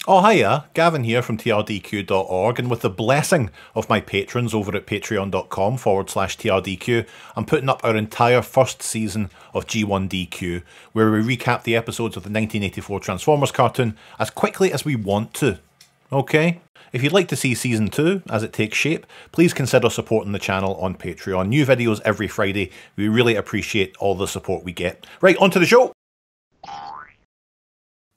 Oh hiya, Gavin here from TRDQ.org, and with the blessing of my patrons over at patreon.com/TRDQ, I'm putting up our entire first season of G1DQ, where we recap the episodes of the 1984 Transformers cartoon as quickly as we want to. Okay? If you'd like to see Season 2 as it takes shape, please consider supporting the channel on Patreon. New videos every Friday. We really appreciate all the support we get. Right, on to the show!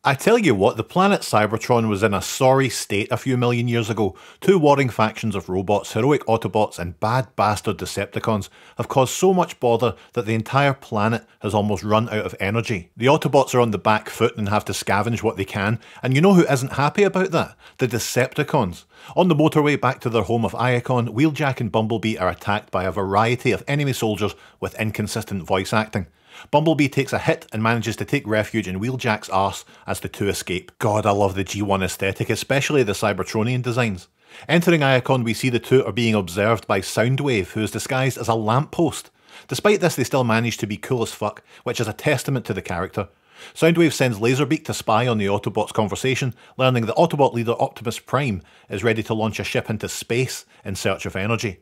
I tell you what, the planet Cybertron was in a sorry state a few million years ago. Two warring factions of robots, heroic Autobots and bad bastard Decepticons have caused so much bother that the entire planet has almost run out of energy. The Autobots are on the back foot and have to scavenge what they can, and you know who isn't happy about that? The Decepticons. On the motorway back to their home of Iacon, Wheeljack and Bumblebee are attacked by a variety of enemy soldiers with inconsistent voice acting. Bumblebee takes a hit and manages to take refuge in Wheeljack's arse as the two escape. God, I love the G1 aesthetic, especially the Cybertronian designs. Entering Iacon, we see the two are being observed by Soundwave, who is disguised as a lamppost. Despite this, they still manage to be cool as fuck, which is a testament to the character. Soundwave sends Laserbeak to spy on the Autobots' conversation, learning that Autobot leader Optimus Prime is ready to launch a ship into space in search of energy.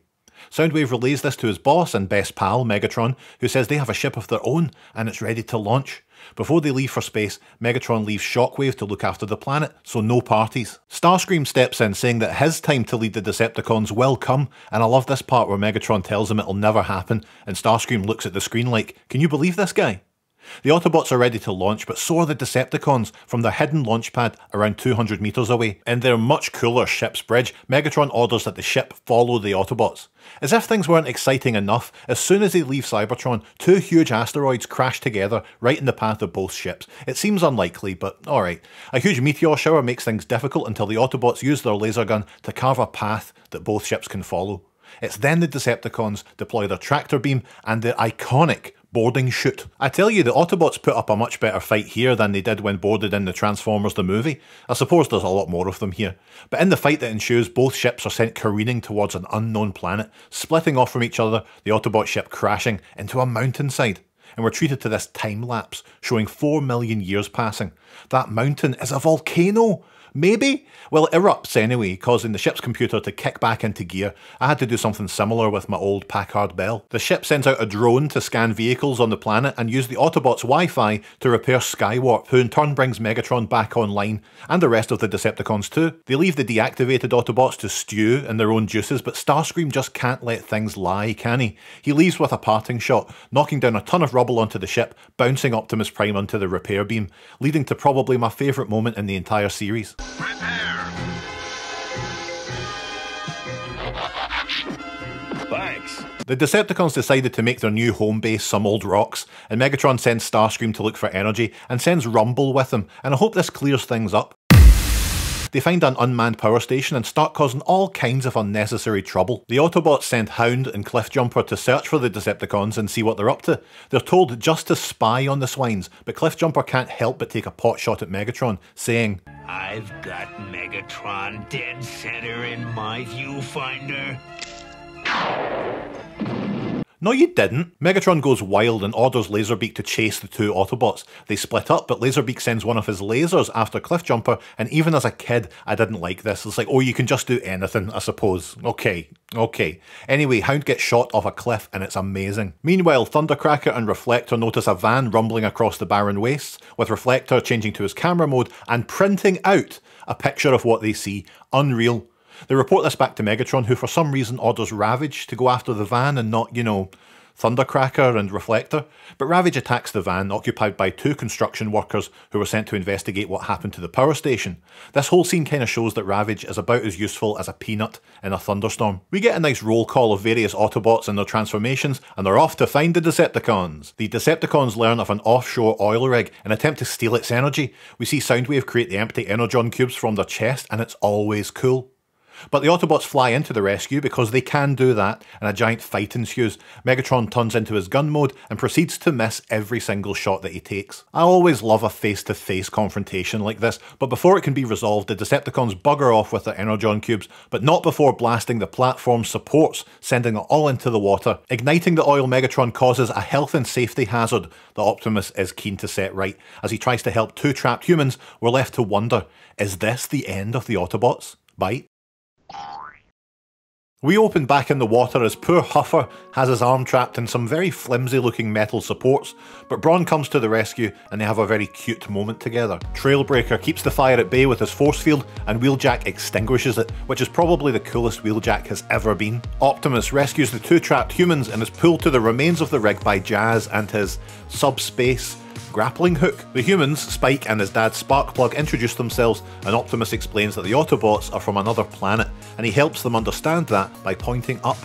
Soundwave relays this to his boss and best pal, Megatron, who says they have a ship of their own and it's ready to launch. Before they leave for space, Megatron leaves Shockwave to look after the planet, so no parties. Starscream steps in, saying that his time to lead the Decepticons will come, and I love this part where Megatron tells him it'll never happen, and Starscream looks at the screen like, can you believe this guy? The Autobots are ready to launch, but so are the Decepticons from their hidden launch pad around 200 metres away. In their much cooler ship's bridge, Megatron orders that the ship follow the Autobots. As if things weren't exciting enough, as soon as they leave Cybertron, two huge asteroids crash together right in the path of both ships. It seems unlikely, but alright. A huge meteor shower makes things difficult until the Autobots use their laser gun to carve a path that both ships can follow. It's then the Decepticons deploy their tractor beam and the iconic boarding chute. I tell you, the Autobots put up a much better fight here than they did when boarded in the Transformers the movie. I suppose there's a lot more of them here. But in the fight that ensues, both ships are sent careening towards an unknown planet, splitting off from each other, the Autobot ship crashing into a mountainside. And we're treated to this time lapse, showing 4 million years passing. That mountain is a volcano! Maybe? Well, it erupts anyway, causing the ship's computer to kick back into gear. I had to do something similar with my old Packard Bell. The ship sends out a drone to scan vehicles on the planet and use the Autobots' Wi-Fi to repair Skywarp, who in turn brings Megatron back online, and the rest of the Decepticons too. They leave the deactivated Autobots to stew in their own juices, but Starscream just can't let things lie, can he? He leaves with a parting shot, knocking down a ton of rubble onto the ship, bouncing Optimus Prime onto the repair beam, leading to probably my favourite moment in the entire series. Thanks. The Decepticons decided to make their new home base some old rocks, and Megatron sends Starscream to look for energy, and sends Rumble with him, and I hope this clears things up. They find an unmanned power station and start causing all kinds of unnecessary trouble. The Autobots send Hound and Cliffjumper to search for the Decepticons and see what they're up to. They're told just to spy on the swines, but Cliffjumper can't help but take a pot shot at Megatron, saying, I've got Megatron dead center in my viewfinder. No you didn't. Megatron goes wild and orders Laserbeak to chase the two Autobots. They split up, but Laserbeak sends one of his lasers after Cliffjumper, and even as a kid, I didn't like this. It's like, oh, you can just do anything, I suppose. Okay. Anyway, Hound gets shot off a cliff, and it's amazing. Meanwhile, Thundercracker and Reflector notice a van rumbling across the barren wastes, with Reflector changing to his camera mode and printing out a picture of what they see. Unreal. They report this back to Megatron, who for some reason orders Ravage to go after the van and not, you know, Thundercracker and Reflector. But Ravage attacks the van, occupied by two construction workers who were sent to investigate what happened to the power station. This whole scene kind of shows that Ravage is about as useful as a peanut in a thunderstorm. We get a nice roll call of various Autobots and their transformations, and they're off to find the Decepticons. The Decepticons learn of an offshore oil rig and attempt to steal its energy. We see Soundwave create the empty Energon cubes from their chest, and it's always cool. But the Autobots fly into the rescue because they can do that, and a giant fight ensues. Megatron turns into his gun mode and proceeds to miss every single shot that he takes. I always love a face-to-face confrontation like this, but before it can be resolved, the Decepticons bugger off with their Energon cubes, but not before blasting the platform's supports, sending it all into the water. Igniting the oil, Megatron causes a health and safety hazard that Optimus is keen to set right. As he tries to help two trapped humans, we're left to wonder, is this the end of the Autobots? Bite. We open back in the water as poor Huffer has his arm trapped in some very flimsy looking metal supports, but Brawn comes to the rescue and they have a very cute moment together. Trailbreaker keeps the fire at bay with his force field and Wheeljack extinguishes it, which is probably the coolest Wheeljack has ever been. Optimus rescues the two trapped humans and is pulled to the remains of the rig by Jazz and his subspace grappling hook. The humans, Spike and his dad Sparkplug, introduce themselves and Optimus explains that the Autobots are from another planet and he helps them understand that by pointing up.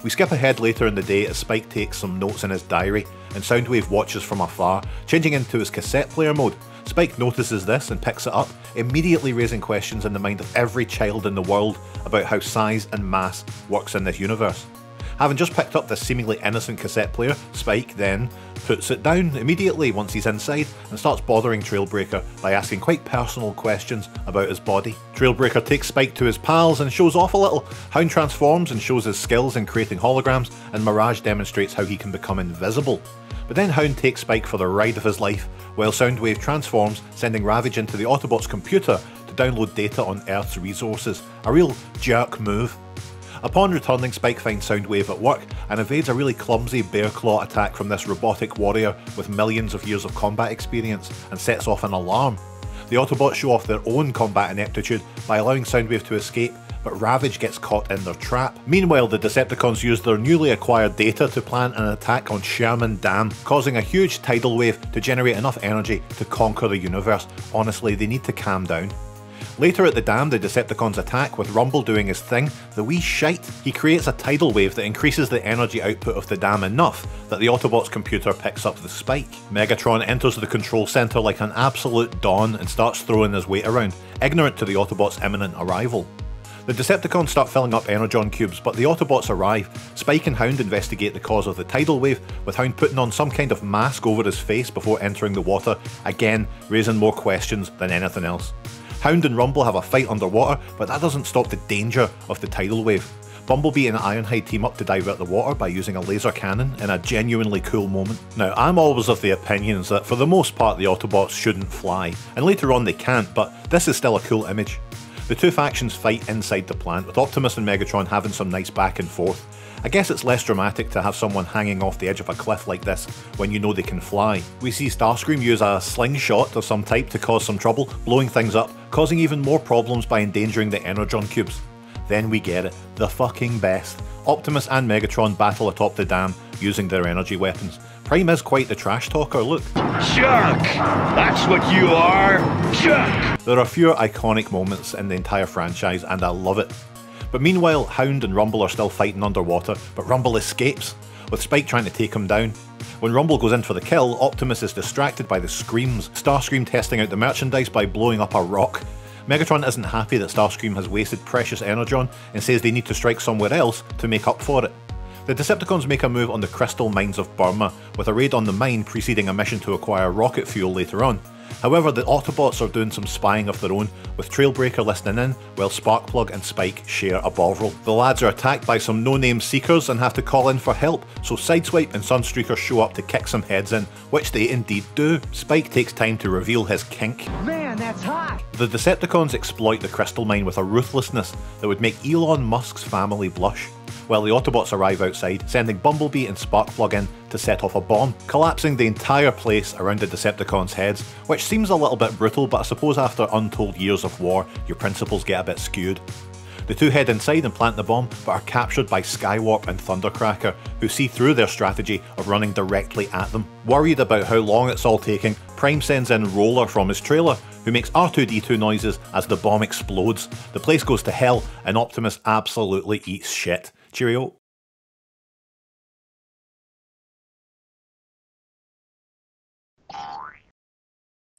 We skip ahead later in the day as Spike takes some notes in his diary and Soundwave watches from afar, changing into his cassette player mode. Spike notices this and picks it up, immediately raising questions in the mind of every child in the world about how size and mass works in this universe. Having just picked up this seemingly innocent cassette player, Spike then puts it down immediately once he's inside and starts bothering Trailbreaker by asking quite personal questions about his body. Trailbreaker takes Spike to his pals and shows off a little. Hound transforms and shows his skills in creating holograms, and Mirage demonstrates how he can become invisible. But then Hound takes Spike for the ride of his life, while Soundwave transforms, sending Ravage into the Autobots' computer to download data on Earth's resources. A real jerk move. Upon returning, Spike finds Soundwave at work and evades a really clumsy bear claw attack from this robotic warrior with millions of years of combat experience and sets off an alarm. The Autobots show off their own combat ineptitude by allowing Soundwave to escape, but Ravage gets caught in their trap. Meanwhile, the Decepticons use their newly acquired data to plan an attack on Sherman Dam, causing a huge tidal wave to generate enough energy to conquer the universe. Honestly, they need to calm down. Later at the dam, the Decepticons attack, with Rumble doing his thing, the wee shite. He creates a tidal wave that increases the energy output of the dam enough that the Autobots' computer picks up the spike. Megatron enters the control center like an absolute don and starts throwing his weight around, ignorant to the Autobots' imminent arrival. The Decepticons start filling up Energon cubes, but the Autobots arrive. Spike and Hound investigate the cause of the tidal wave, with Hound putting on some kind of mask over his face before entering the water, again raising more questions than anything else. Hound and Rumble have a fight underwater, but that doesn't stop the danger of the tidal wave. Bumblebee and Ironhide team up to divert the water by using a laser cannon in a genuinely cool moment. Now, I'm always of the opinions that for the most part the Autobots shouldn't fly, and later on they can't, but this is still a cool image. The two factions fight inside the plant, with Optimus and Megatron having some nice back and forth. I guess it's less dramatic to have someone hanging off the edge of a cliff like this when you know they can fly. We see Starscream use a slingshot of some type to cause some trouble, blowing things up, causing even more problems by endangering the Energon cubes. Then we get it, the fucking best. Optimus and Megatron battle atop the dam using their energy weapons. Prime is quite the trash talker, look. Junk! That's what you are! Junk! There are fewer iconic moments in the entire franchise and I love it. But meanwhile, Hound and Rumble are still fighting underwater, but Rumble escapes, with Spike trying to take him down. When Rumble goes in for the kill, Optimus is distracted by the screams, Starscream testing out the merchandise by blowing up a rock. Megatron isn't happy that Starscream has wasted precious Energon and says they need to strike somewhere else to make up for it. The Decepticons make a move on the crystal mines of Burma, with a raid on the mine preceding a mission to acquire rocket fuel later on. However, the Autobots are doing some spying of their own, with Trailbreaker listening in, while Sparkplug and Spike share a Bovril. The lads are attacked by some no-name Seekers and have to call in for help, so Sideswipe and Sunstreaker show up to kick some heads in, which they indeed do. Spike takes time to reveal his kink. Man, that's hot! The Decepticons exploit the crystal mine with a ruthlessness that would make Elon Musk's family blush, while the Autobots arrive outside, sending Bumblebee and Sparkplug in to set off a bomb, collapsing the entire place around the Decepticons' heads, which seems a little bit brutal, but I suppose after untold years of war, your principles get a bit skewed. The two head inside and plant the bomb, but are captured by Skywarp and Thundercracker, who see through their strategy of running directly at them. Worried about how long it's all taking, Prime sends in Roller from his trailer, who makes R2-D2 noises as the bomb explodes. The place goes to hell, and Optimus absolutely eats shit. Cheerio.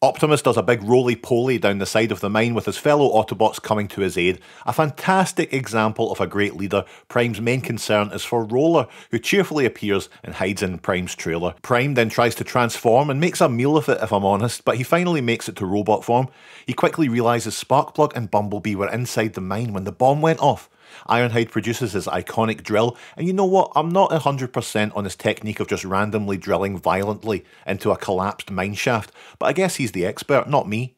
Optimus does a big roly-poly down the side of the mine with his fellow Autobots coming to his aid. A fantastic example of a great leader. Prime's main concern is for Roller, who cheerfully appears and hides in Prime's trailer. Prime then tries to transform and makes a meal of it, if I'm honest, but he finally makes it to robot form. He quickly realises Sparkplug and Bumblebee were inside the mine when the bomb went off. Ironhide produces his iconic drill, and you know what, I'm not 100% on his technique of just randomly drilling violently into a collapsed mineshaft, but I guess he's the expert, not me.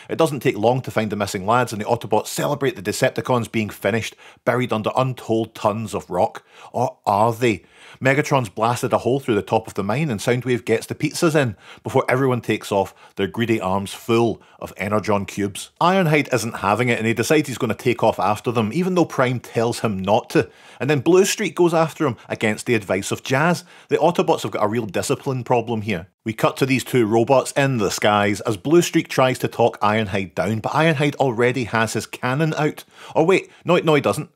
It doesn't take long to find the missing lads, and the Autobots celebrate the Decepticons being finished, buried under untold tons of rock. Or are they? Megatron's blasted a hole through the top of the mine and Soundwave gets the pizzas in, before everyone takes off, their greedy arms full of Energon cubes. Ironhide isn't having it and he decides he's going to take off after them, even though Prime tells him not to. And then Bluestreak goes after him against the advice of Jazz. The Autobots have got a real discipline problem here. We cut to these two robots in the skies as Bluestreak tries to talk Ironhide down, but Ironhide already has his cannon out. Or wait, no he doesn't.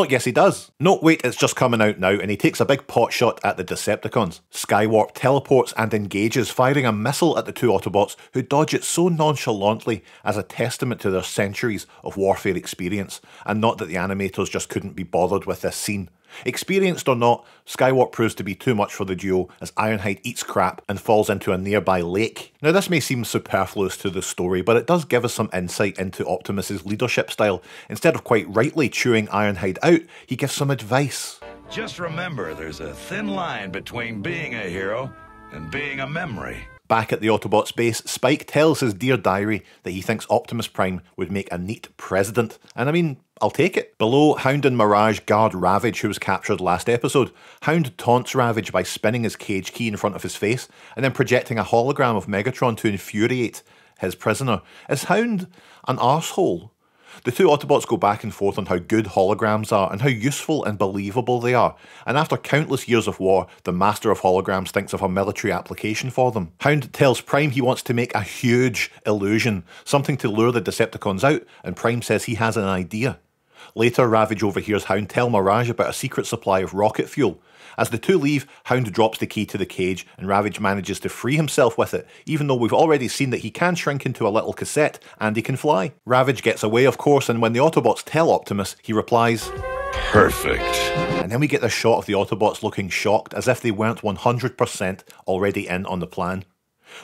Yes he does. No, wait, it's just coming out now, and he takes a big pot shot at the Decepticons. Skywarp teleports and engages, firing a missile at the two Autobots, who dodge it so nonchalantly as a testament to their centuries of warfare experience, and not that the animators just couldn't be bothered with this scene. Experienced or not, Skywarp proves to be too much for the duo as Ironhide eats crap and falls into a nearby lake. Now this may seem superfluous to the story, but it does give us some insight into Optimus's leadership style. Instead of quite rightly chewing Ironhide out, he gives some advice. Just remember, there's a thin line between being a hero and being a memory. Back at the Autobots base, Spike tells his dear diary that he thinks Optimus Prime would make a neat president, and I mean, I'll take it. Below, Hound and Mirage guard Ravage, who was captured last episode. Hound taunts Ravage by spinning his cage key in front of his face, and then projecting a hologram of Megatron to infuriate his prisoner. Is Hound an arsehole? The two Autobots go back and forth on how good holograms are and how useful and believable they are, and after countless years of war, the Master of Holograms thinks of a military application for them. Hound tells Prime he wants to make a huge illusion, something to lure the Decepticons out, and Prime says he has an idea. Later, Ravage overhears Hound tell Mirage about a secret supply of rocket fuel. As the two leave, Hound drops the key to the cage and Ravage manages to free himself with it, even though we've already seen that he can shrink into a little cassette and he can fly. Ravage gets away, of course, and when the Autobots tell Optimus, he replies, "Perfect." And then we get this shot of the Autobots looking shocked, as if they weren't 100% already in on the plan.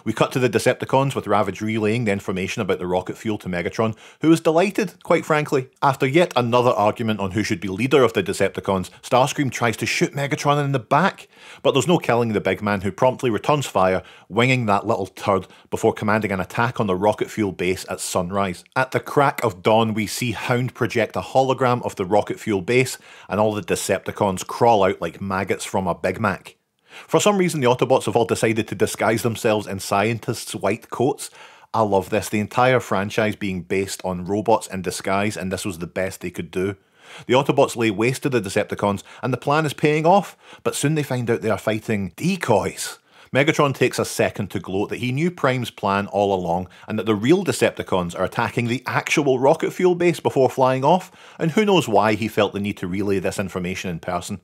We cut to the Decepticons with Ravage relaying the information about the rocket fuel to Megatron, who is delighted, quite frankly. After yet another argument on who should be leader of the Decepticons, Starscream tries to shoot Megatron in the back, but there's no killing the big man, who promptly returns fire, winging that little turd before commanding an attack on the rocket fuel base at sunrise. At the crack of dawn, we see Hound project a hologram of the rocket fuel base, and all the Decepticons crawl out like maggots from a Big Mac. For some reason, the Autobots have all decided to disguise themselves in scientists' white coats. I love this, the entire franchise being based on robots in disguise, and this was the best they could do. The Autobots lay waste to the Decepticons, and the plan is paying off, but soon they find out they are fighting decoys. Megatron takes a second to gloat that he knew Prime's plan all along, and that the real Decepticons are attacking the actual rocket fuel base before flying off, and who knows why he felt the need to relay this information in person.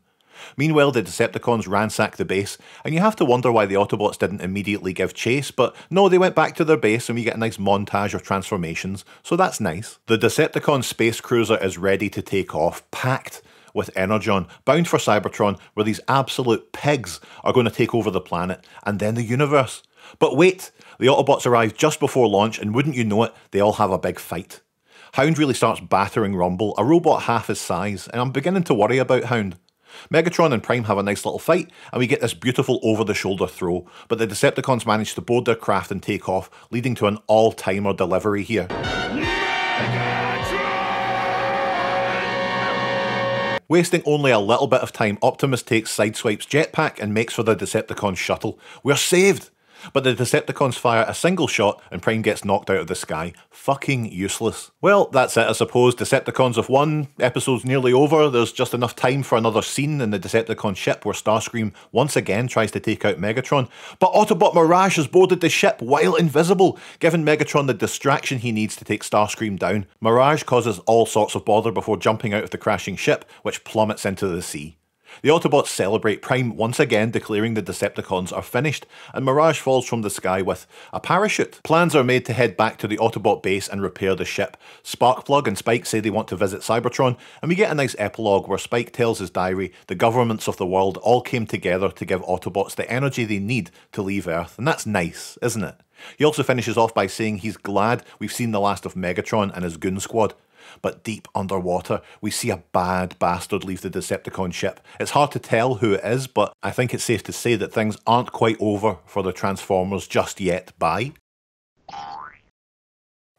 Meanwhile, the Decepticons ransack the base, and you have to wonder why the Autobots didn't immediately give chase, but no, they went back to their base and we get a nice montage of transformations, so that's nice. The Decepticon space cruiser is ready to take off, packed with Energon, bound for Cybertron, where these absolute pigs are going to take over the planet, and then the universe. But wait, the Autobots arrive just before launch, and wouldn't you know it, they all have a big fight. Hound really starts battering Rumble, a robot half his size, and I'm beginning to worry about Hound. Megatron and Prime have a nice little fight, and we get this beautiful over-the-shoulder throw, but the Decepticons manage to board their craft and take off, leading to an all-timer delivery here. Wasting only a little bit of time, Optimus takes Sideswipe's jetpack and makes for the Decepticon shuttle. We're saved! But the Decepticons fire a single shot and Prime gets knocked out of the sky. Fucking useless. Well, that's it I suppose. Decepticons have won. Episode's nearly over. There's just enough time for another scene in the Decepticon ship where Starscream once again tries to take out Megatron. But Autobot Mirage has boarded the ship while invisible, giving Megatron the distraction he needs to take Starscream down. Mirage causes all sorts of bother before jumping out of the crashing ship, which plummets into the sea. The Autobots celebrate, Prime once again declaring the Decepticons are finished, and Mirage falls from the sky with a parachute. Plans are made to head back to the Autobot base and repair the ship. Sparkplug and Spike say they want to visit Cybertron, and we get a nice epilogue where Spike tells his diary the governments of the world all came together to give Autobots the energy they need to leave Earth, and that's nice, isn't it? He also finishes off by saying he's glad we've seen the last of Megatron and his goon squad. But deep underwater, we see a bad bastard leave the Decepticon ship. It's hard to tell who it is, but I think it's safe to say that things aren't quite over for the Transformers just yet. Bye.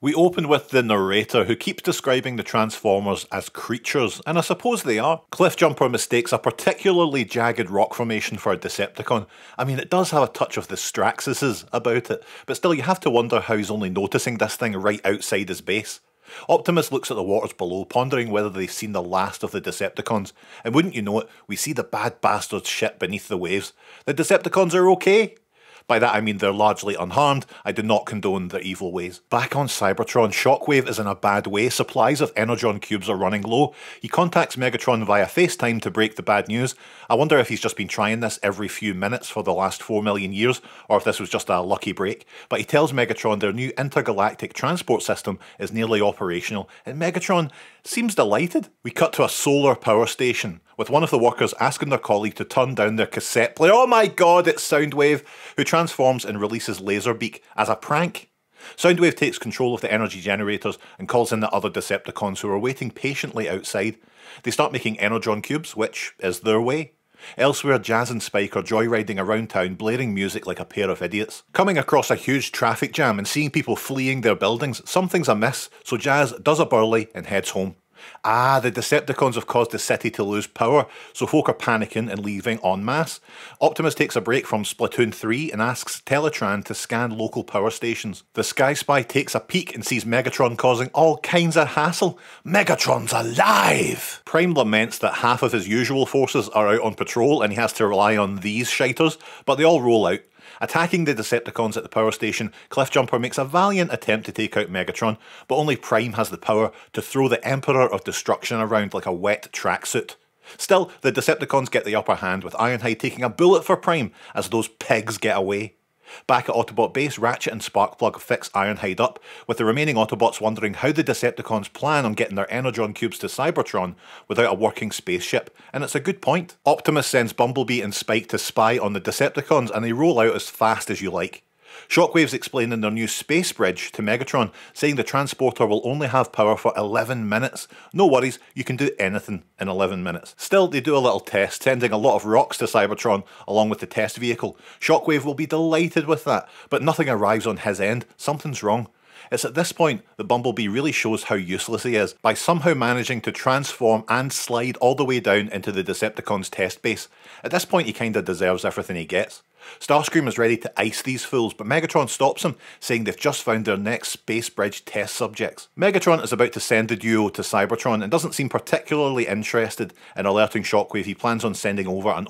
We open with the narrator, who keeps describing the Transformers as creatures, and I suppose they are. Cliffjumper mistakes a particularly jagged rock formation for a Decepticon. I mean, it does have a touch of the Straxuses about it, but still you have to wonder how he's only noticing this thing right outside his base. Optimus looks at the waters below, pondering whether they've seen the last of the Decepticons, and wouldn't you know it, we see the bad bastard's ship beneath the waves. The Decepticons are okay. By that I mean they're largely unharmed. I do not condone their evil ways. Back on Cybertron, Shockwave is in a bad way. Supplies of Energon cubes are running low. He contacts Megatron via FaceTime to break the bad news. I wonder if he's just been trying this every few minutes for the last 4 million years, or if this was just a lucky break. But he tells Megatron their new intergalactic transport system is nearly operational, and Megatron seems delighted. We cut to a solar power station, with one of the workers asking their colleague to turn down their cassette player. Oh my god, it's Soundwave, who transforms and releases Laserbeak as a prank. Soundwave takes control of the energy generators and calls in the other Decepticons who are waiting patiently outside. They start making Energon cubes, which is their way. Elsewhere, Jazz and Spike are joyriding around town, blaring music like a pair of idiots. Coming across a huge traffic jam and seeing people fleeing their buildings, something's amiss, so Jazz does a burly and heads home. Ah, the Decepticons have caused the city to lose power, so folk are panicking and leaving en masse. Optimus takes a break from Splatoon 3 and asks Teletran to scan local power stations. The Sky Spy takes a peek and sees Megatron causing all kinds of hassle. Megatron's alive! Prime laments that half of his usual forces are out on patrol and he has to rely on these shiters, but they all roll out. Attacking the Decepticons at the power station, Cliffjumper makes a valiant attempt to take out Megatron, but only Prime has the power to throw the Emperor of Destruction around like a wet tracksuit. Still, the Decepticons get the upper hand, with Ironhide taking a bullet for Prime as those pigs get away. Back at Autobot base, Ratchet and Sparkplug fix Ironhide up, with the remaining Autobots wondering how the Decepticons plan on getting their Energon cubes to Cybertron without a working spaceship, and it's a good point. Optimus sends Bumblebee and Spike to spy on the Decepticons, and they roll out as fast as you like. Shockwave's explaining their new space bridge to Megatron, saying the transporter will only have power for 11 minutes. No worries, you can do anything in 11 minutes. Still, they do a little test, sending a lot of rocks to Cybertron along with the test vehicle. Shockwave will be delighted with that, but nothing arrives on his end. Something's wrong. It's at this point that Bumblebee really shows how useless he is, by somehow managing to transform and slide all the way down into the Decepticons' test base. At this point he kinda deserves everything he gets. Starscream is ready to ice these fools, but Megatron stops him, saying they've just found their next space bridge test subjects. Megatron is about to send the duo to Cybertron and doesn't seem particularly interested in alerting Shockwave. He plans on sending over an